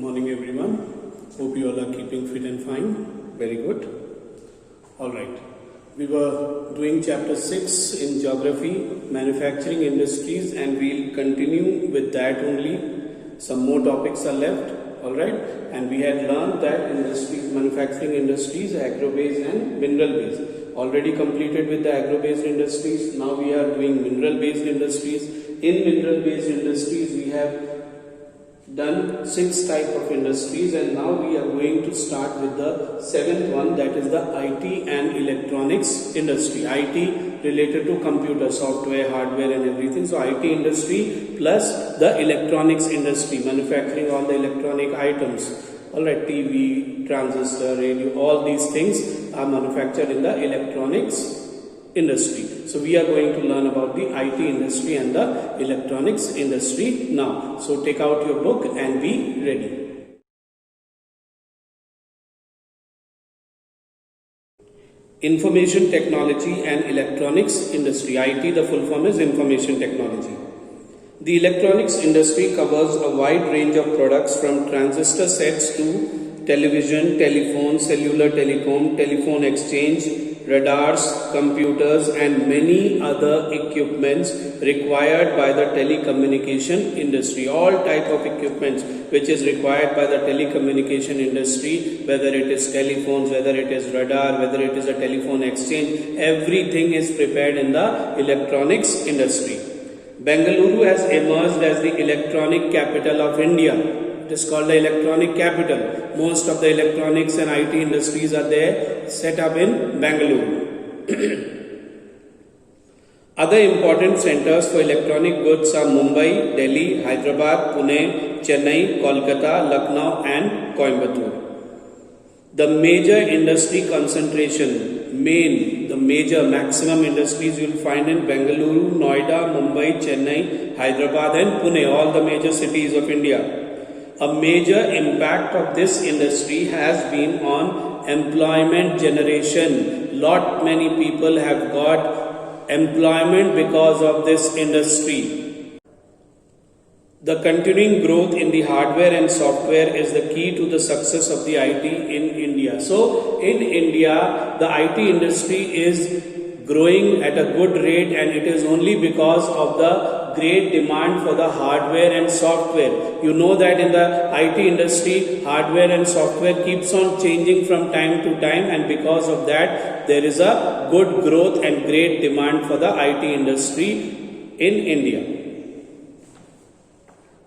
morning everyone. Hope you all are keeping fit and fine. Very good. Alright. We were doing chapter 6 in geography, manufacturing industries, and we'll continue with that only. Some more topics are left. Alright. And we had learned that industries, manufacturing industries, agro-based and mineral-based. Already completed with the agro-based industries. Now we are doing mineral-based industries. In mineral-based industries, we have done 6 type of industries, and now we are going to start with the 7th one, that is the IT and electronics industry. IT related to computer, software, hardware and everything. So IT industry plus the electronics industry, manufacturing all the electronic items. Alright, TV, transistor, radio, all these things are manufactured in the electronics industry. So we are going to learn about the IT industry and the electronics industry now. So take out your book and be ready. Information technology and electronics industry. IT, the full form is information technology. The electronics industry covers a wide range of products from transistor sets to television, telephone, cellular telecom, telephone exchange, radars, computers and many other equipments required by the telecommunication industry. All type of equipments which is required by the telecommunication industry, whether it is telephones, whether it is radar, whether it is a telephone exchange, everything is prepared in the electronics industry. Bengaluru has emerged as the electronic capital of India. It is called the electronic capital. Most of the electronics and IT industries are there, set up in Bengaluru. Other important centers for electronic goods are Mumbai, Delhi, Hyderabad, Pune, Chennai, Kolkata, Lucknow and Coimbatore. The major industry concentration, maximum industries you will find in Bengaluru, Noida, Mumbai, Chennai, Hyderabad and Pune, all the major cities of India. A major impact of this industry has been on employment generation. Many people have got employment because of this industry. The continuing growth in the hardware and software is the key to the success of the IT in India. So, in India, the IT industry is growing at a good rate, and it is only because of the great demand for the hardware and software. You know that in the IT industry, hardware and software keeps on changing from time to time, and because of that, there is a good growth and great demand for the IT industry in India.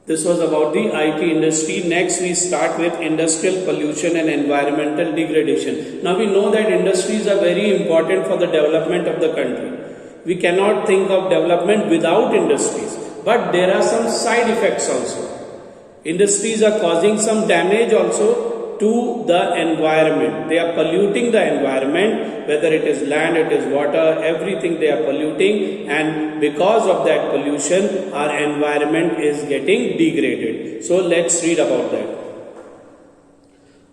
This was about the IT industry. Next, we start with industrial pollution and environmental degradation. Now, we know that industries are very important for the development of the country. We cannot think of development without industries. But there are some side effects also. Industries are causing some damage also to the environment. They are polluting the environment, whether it is land, it is water, everything they are polluting, and because of that pollution, our environment is getting degraded. So let's read about that.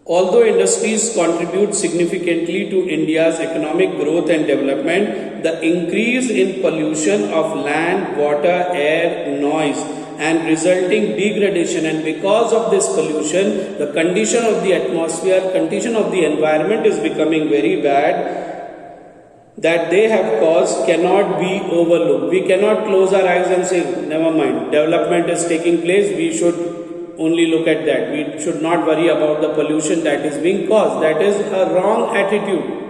Although industries contribute significantly to India's economic growth and development, the increase in pollution of land, water, air, noise and resulting degradation, and because of this pollution, the condition of the atmosphere, condition of the environment is becoming very bad, that they have caused cannot be overlooked. We cannot close our eyes and say, never mind, development is taking place, we should only look at that. We should not worry about the pollution that is being caused. That is a wrong attitude.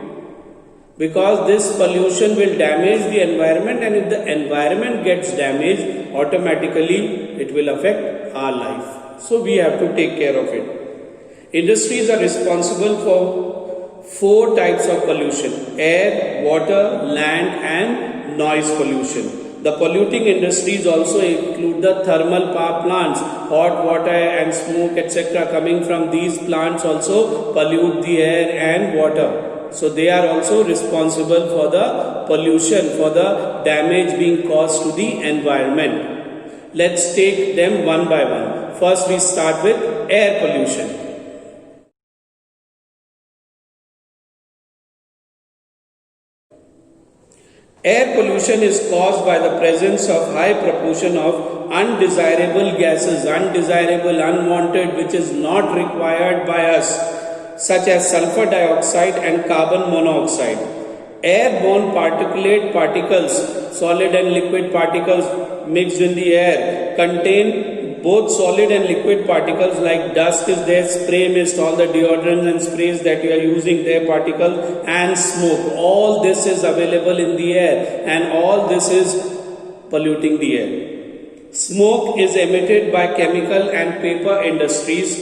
Because this pollution will damage the environment, and if the environment gets damaged, automatically it will affect our life. So we have to take care of it. Industries are responsible for 4 types of pollution: air, water, land and noise pollution. The polluting industries also include the thermal power plants. Hot water and smoke etc. coming from these plants also pollute the air and water. So they are also responsible for the pollution, for the damage being caused to the environment. Let's take them one by one. First we start with air pollution. Air pollution is caused by the presence of high proportion of undesirable gases, undesirable, unwanted, which is not required by us, such as sulfur dioxide and carbon monoxide. Airborne particulate particles, solid and liquid particles mixed in the air, contain both solid and liquid particles like dust is there, spray mist, all the deodorants and sprays that you are using there, particles, and smoke. All this is available in the air and all this is polluting the air. Smoke is emitted by chemical and paper industries,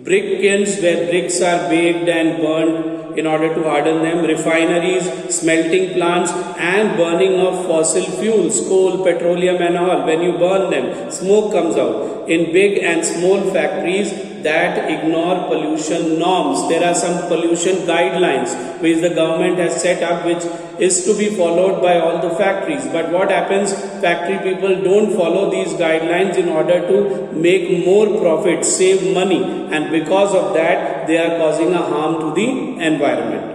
brick kilns where bricks are baked and burned in order to harden them, refineries, smelting plants, and burning of fossil fuels, coal, petroleum and all. When you burn them, smoke comes out. In big and small factories that ignore pollution norms. There are some pollution guidelines which the government has set up, which is to be followed by all the factories. But what happens? Factory people don't follow these guidelines in order to make more profit, save money, and because of that they are causing a harm to the environment.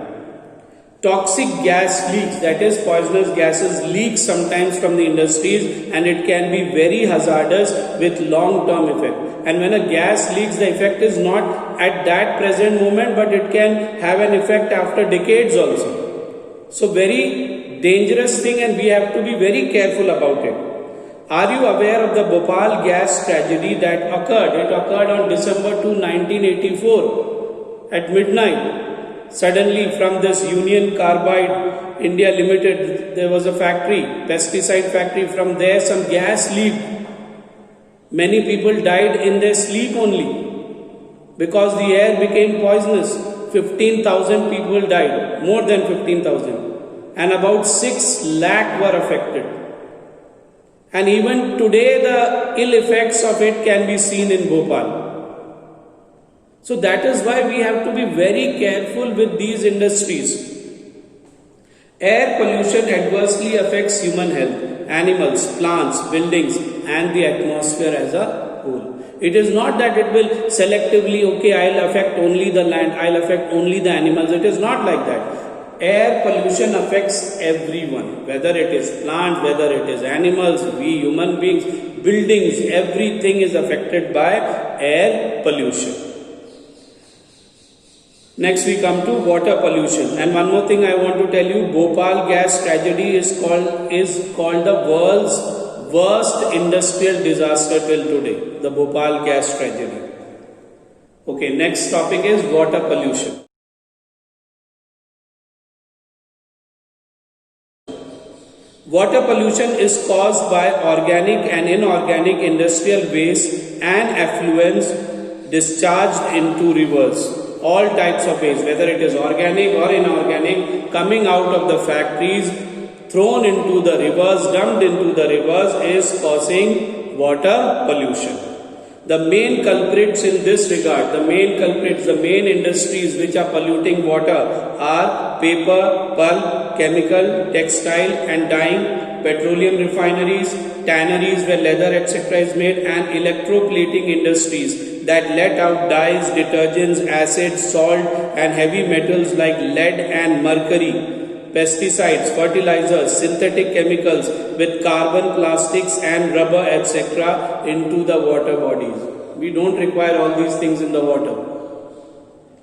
Toxic gas leaks, that is poisonous gases, leak sometimes from the industries and it can be very hazardous with long-term effect. And when a gas leaks, the effect is not at that present moment, but it can have an effect after decades also. So very dangerous thing and we have to be very careful about it. Are you aware of the Bhopal gas tragedy that occurred? It occurred on December 2, 1984 at midnight. Suddenly from this Union Carbide India Limited, there was a factory, pesticide factory. From there some gas leaked. Many people died in their sleep only because the air became poisonous. 15,000 people died, more than 15,000, and about 6 lakh were affected. And even today the ill effects of it can be seen in Bhopal. So that is why we have to be very careful with these industries. Air pollution adversely affects human health, animals, plants, buildings and the atmosphere as a whole. It is not that it will selectively, okay, I'll affect only the land, I'll affect only the animals. It is not like that. Air pollution affects everyone, whether it is plants, whether it is animals, we human beings, buildings, everything is affected by air pollution. Next we come to water pollution, and one more thing I want to tell you, Bhopal gas tragedy is called the world's worst industrial disaster till today, the Bhopal gas tragedy. Okay, next topic is water pollution. Water pollution is caused by organic and inorganic industrial waste and effluents discharged into rivers. All types of waste, whether it is organic or inorganic, coming out of the factories, thrown into the rivers, dumped into the rivers, is causing water pollution. The main culprits in this regard, the main industries which are polluting water are paper, pulp, chemical, textile and dyeing, petroleum refineries, tanneries where leather etc. is made, and electroplating industries that let out dyes, detergents, acids, salt and heavy metals like lead and mercury, pesticides, fertilizers, synthetic chemicals with carbon, plastics and rubber etc. into the water bodies. We don't require all these things in the water.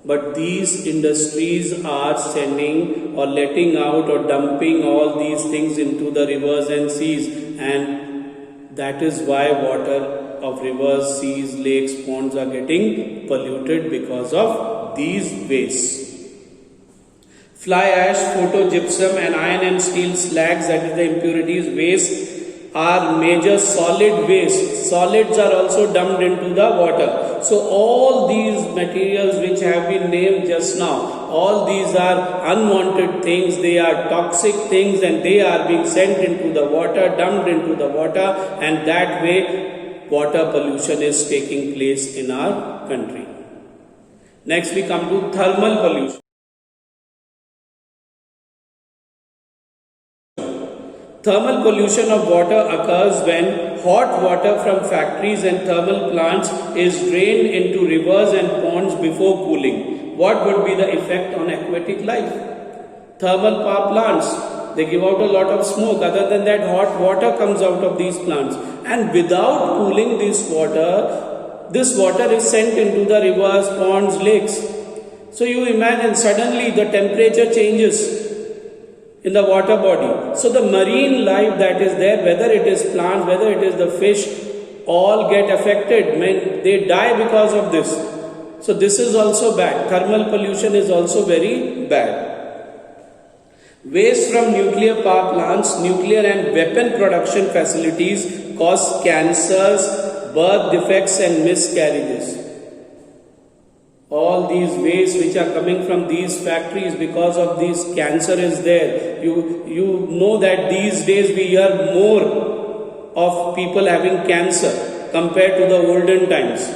But these industries are sending or letting out or dumping all these things into the rivers and seas, and that is why water of rivers, seas, lakes, ponds are getting polluted because of these wastes. Fly ash, photogypsum and iron and steel slags, that is the impurities, waste are major solid waste. Solids are also dumped into the water. So all these materials which have been named just now, all these are unwanted things, they are toxic things and they are being sent into the water, dumped into the water, and that way water pollution is taking place in our country. Next we come to thermal pollution. Thermal pollution of water occurs when hot water from factories and thermal plants is drained into rivers and ponds before cooling. What would be the effect on aquatic life? Thermal power plants, They give out a lot of smoke. Other than that, hot water comes out of these plants. And without cooling this water is sent into the rivers, ponds, lakes. So you imagine suddenly the temperature changes in the water body. So the marine life that is there, whether it is plants, whether it is the fish, all get affected. They die because of this. So this is also bad. Thermal pollution is also very bad. Waste from nuclear power plants, nuclear and weapon production facilities cause cancers, birth defects and miscarriages. All these waste which are coming from these factories, because of this cancer is there. You know that these days we hear more of people having cancer compared to the olden times.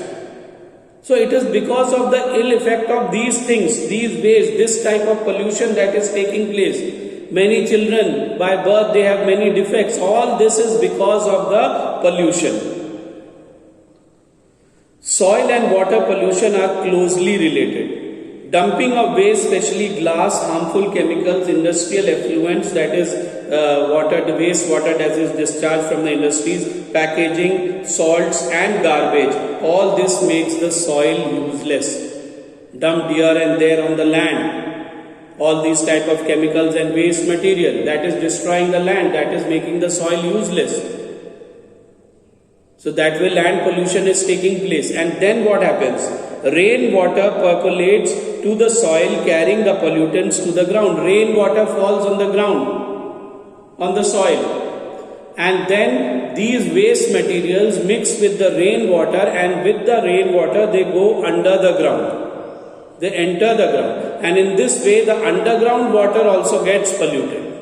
So it is because of the ill effect of these things, these waste, this type of pollution that is taking place. Many children by birth they have many defects. All this is because of the pollution. Soil and water pollution are closely related. Dumping of waste, especially glass, harmful chemicals, industrial effluents, that is the waste water that is discharged from the industries, packaging, salts and garbage, all this makes the soil useless. Dumped here and there on the land, all these type of chemicals and waste material, that is destroying the land, that is making the soil useless. So that way land pollution is taking place. And then what happens? Rainwater percolates to the soil, carrying the pollutants to the ground. Rainwater falls on the ground, on the soil. And then these waste materials mix with the rainwater, and with the rainwater they go under the ground. They enter the ground. And in this way the underground water also gets polluted.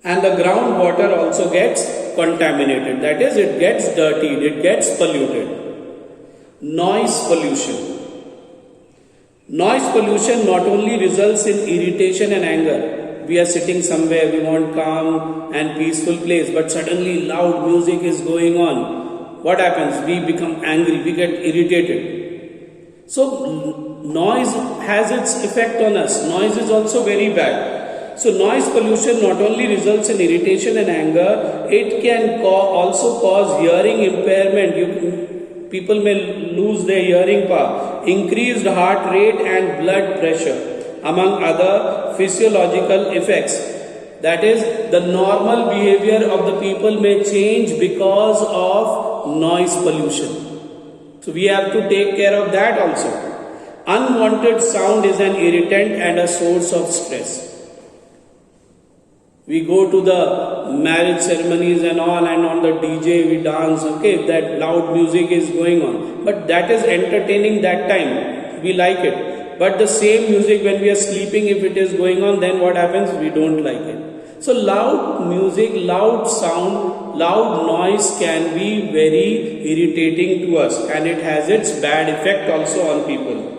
And the groundwater also gets contaminated. That is, it gets dirtied, it gets polluted. Noise pollution. Noise pollution not only results in irritation and anger. We are sitting somewhere, we want calm and peaceful place, but suddenly loud music is going on. What happens? We become angry, we get irritated. So noise has its effect on us. Noise is also very bad. So noise pollution not only results in irritation and anger, it can also cause hearing impairment. People may lose their hearing power, increased heart rate and blood pressure, among other physiological effects. That is, the normal behavior of the people may change because of noise pollution. So we have to take care of that also. Unwanted sound is an irritant and a source of stress. We go to the marriage ceremonies and all, and on the DJ we dance, okay, that loud music is going on. But that is entertaining that time, we like it. But the same music when we are sleeping, if it is going on, then what happens? We don't like it. So loud music, loud sound, loud noise can be very irritating to us, and it has its bad effect also on people.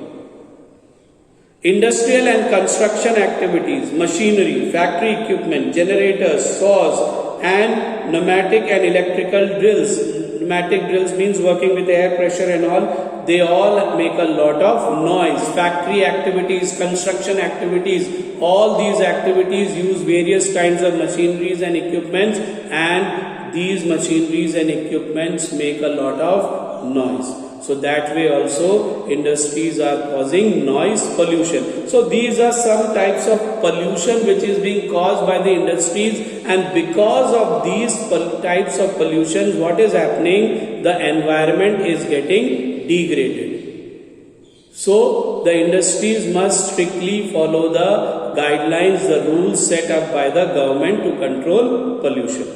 Industrial and construction activities, machinery, factory equipment, generators, saws and pneumatic and electrical drills. Pneumatic drills means working with air pressure and all. They all make a lot of noise. Factory activities, construction activities, all these activities use various kinds of machineries and equipments, and these machineries and equipments make a lot of noise. So that way also industries are causing noise pollution. So these are some types of pollution which is being caused by the industries, and because of these types of pollution, what is happening? The environment is getting degraded. So the industries must strictly follow the guidelines, the rules set up by the government to control pollution.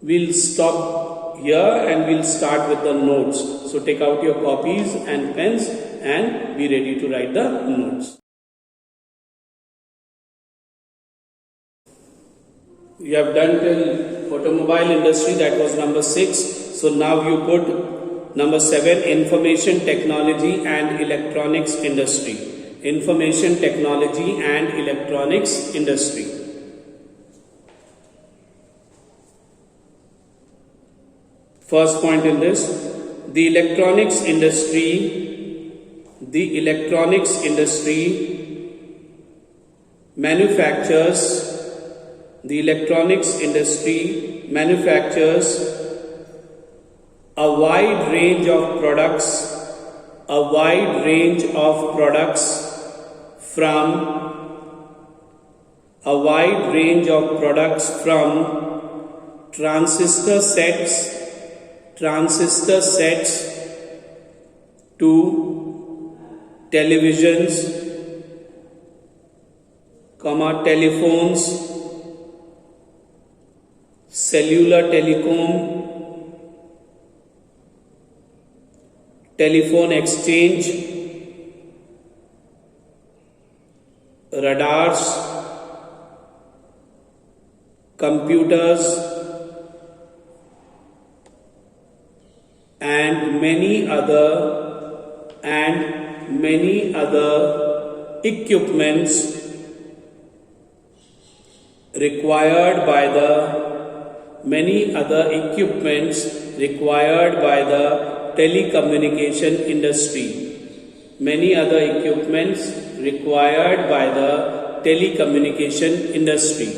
We'll stop here and we'll start with the notes. So take out your copies and pens and be ready to write the notes. You have done till automobile industry, that was number 6. So now you put number 7, information technology and electronics industry. Information technology and electronics industry. First point in this, the electronics industry manufactures, the electronics industry manufactures a wide range of products, from transistor sets to televisions, telephones, cellular telecom, telephone exchange, radars, computers, and many other equipments required by the telecommunication industry.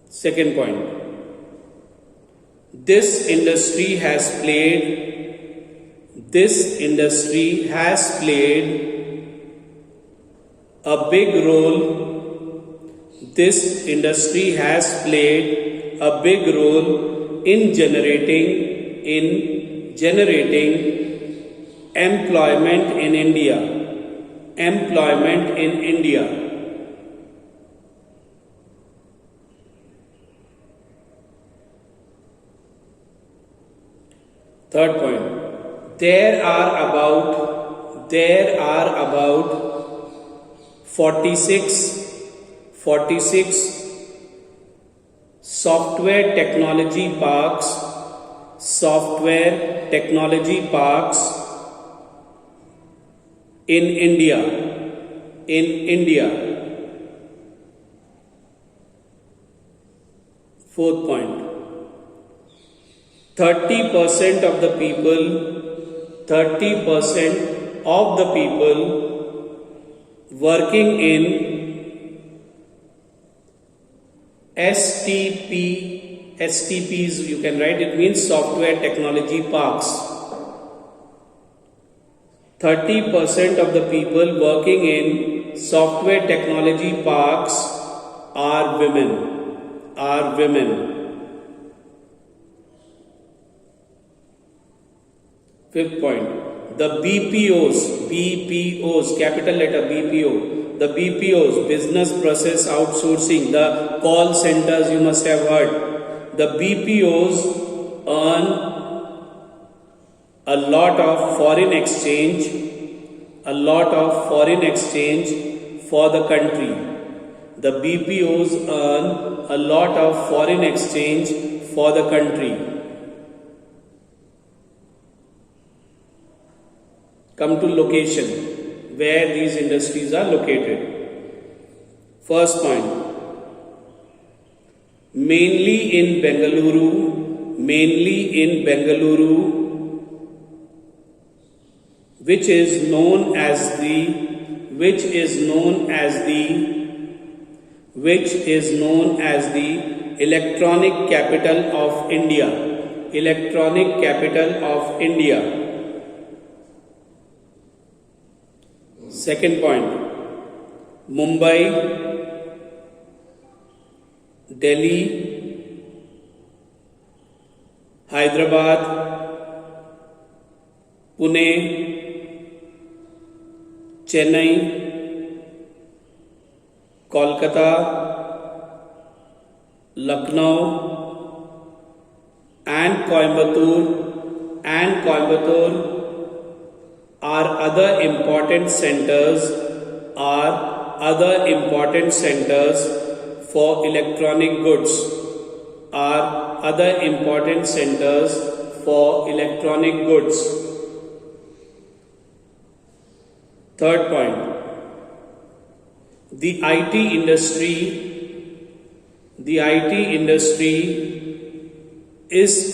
Second point, this industry has played a big role in generating employment in India. Third point, there are about 46 software technology parks in India. Fourth point, 30% of the people working in STPs, you can write, it means software technology parks. 30% of the people working in software technology parks are women. Fifth point, the BPOs, capital letter BPO, the BPOs, business process outsourcing, the call centers you must have heard. The BPOs earn a lot of foreign exchange for the country. The BPOs earn a lot of foreign exchange for the country. Come to location, where these industries are located. First point, mainly in Bengaluru, which is known as the electronic capital of India. Second point, Mumbai, Delhi, Hyderabad, Pune, Chennai, Kolkata, Lucknow, and Coimbatore are other important centers for electronic goods. Third point, the IT industry is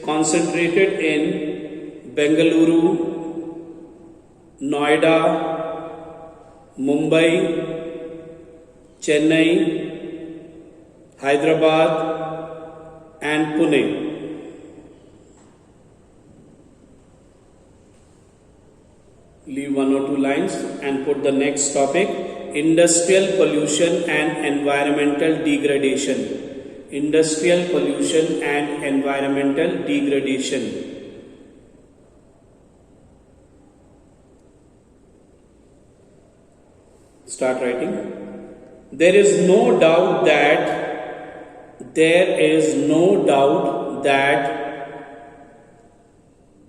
concentrated in Bengaluru, Noida, Mumbai, Chennai, Hyderabad and Pune. Leave one or two lines and put the next topic: industrial pollution and environmental degradation. Industrial pollution and environmental degradation. Start writing. There is no doubt that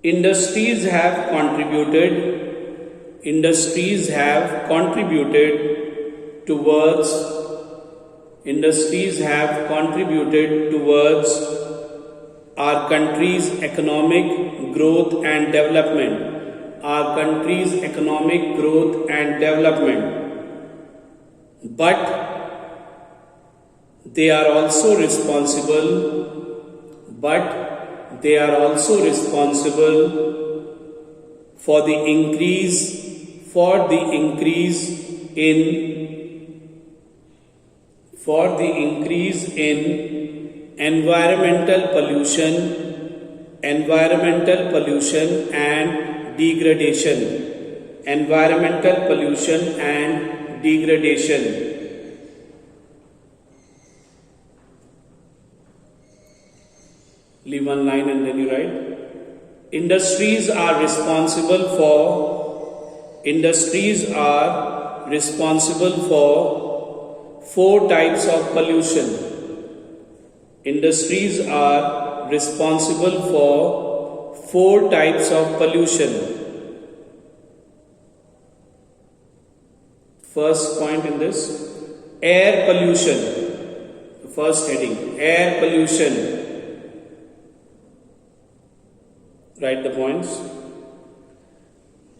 industries have contributed towards our country's economic growth and development. But they are also responsible for the increase in environmental pollution and degradation. Leave one line and then you write. Industries are responsible for 4 types of pollution. Industries are responsible for 4 types of pollution. First point in this: air pollution. The first heading: air pollution. Write the points.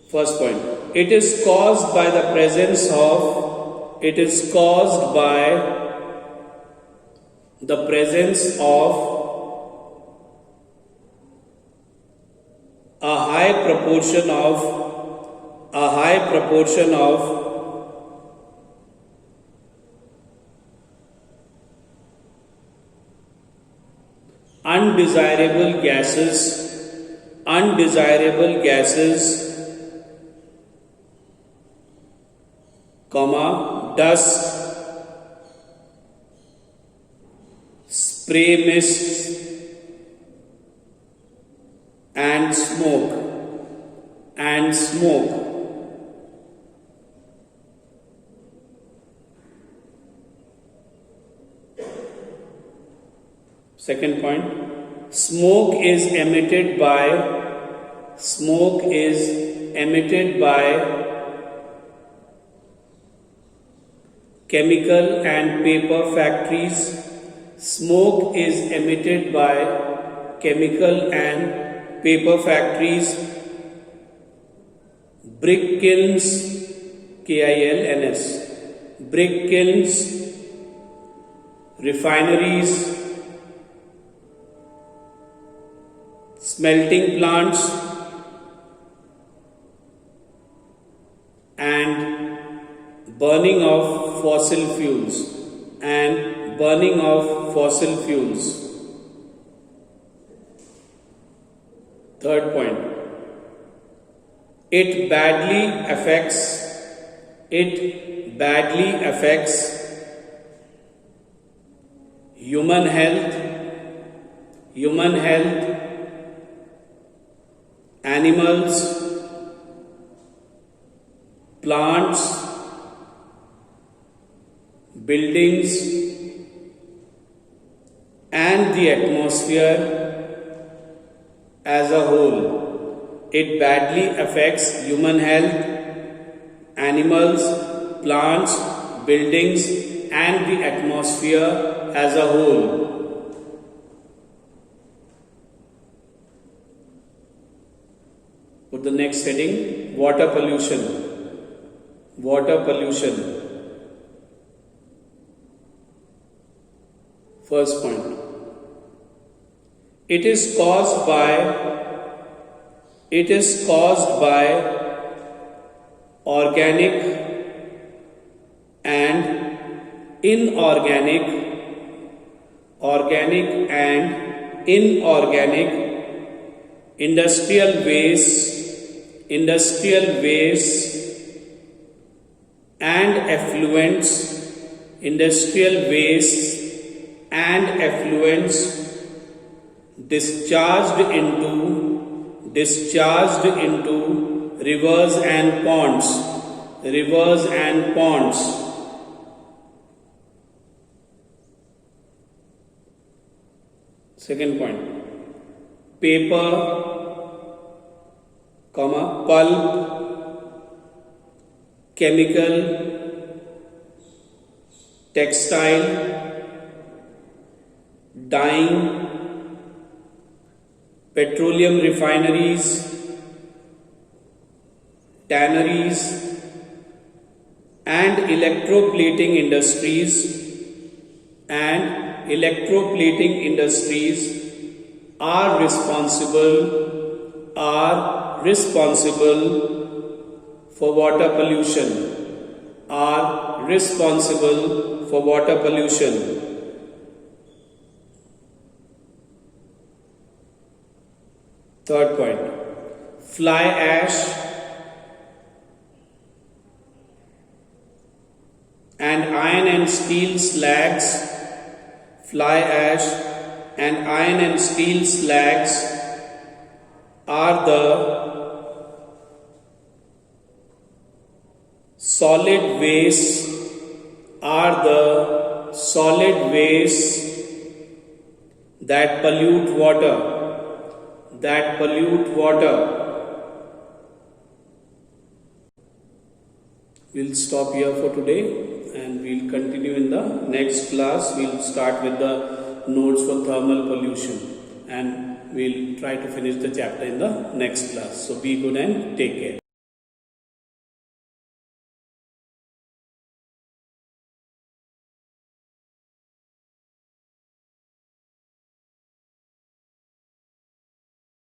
First point: it is caused by the presence of a high proportion of undesirable gases, dust, spray mist and smoke. Second point: smoke is emitted by chemical and paper factories. Brick kilns, KILNS, brick kilns, refineries, smelting plants and burning of fossil fuels. Third point: it badly affects human health, animals, plants, buildings and the atmosphere as a whole. It badly affects human health, animals, plants, buildings and the atmosphere as a whole. Put the next heading: water pollution. First point: it is caused by organic and inorganic, organic and inorganic, industrial waste and effluents, industrial waste and effluents discharged into rivers and ponds, Second point, paper, pulp, chemical, textile, dyeing, petroleum refineries, tanneries and electroplating industries are responsible for water pollution. Third point, fly ash and iron and steel slags, are the solid waste that pollute water. We'll stop here for today and we'll continue in the next class. We'll start with the notes for thermal pollution and we'll try to finish the chapter in the next class. So be good and take care.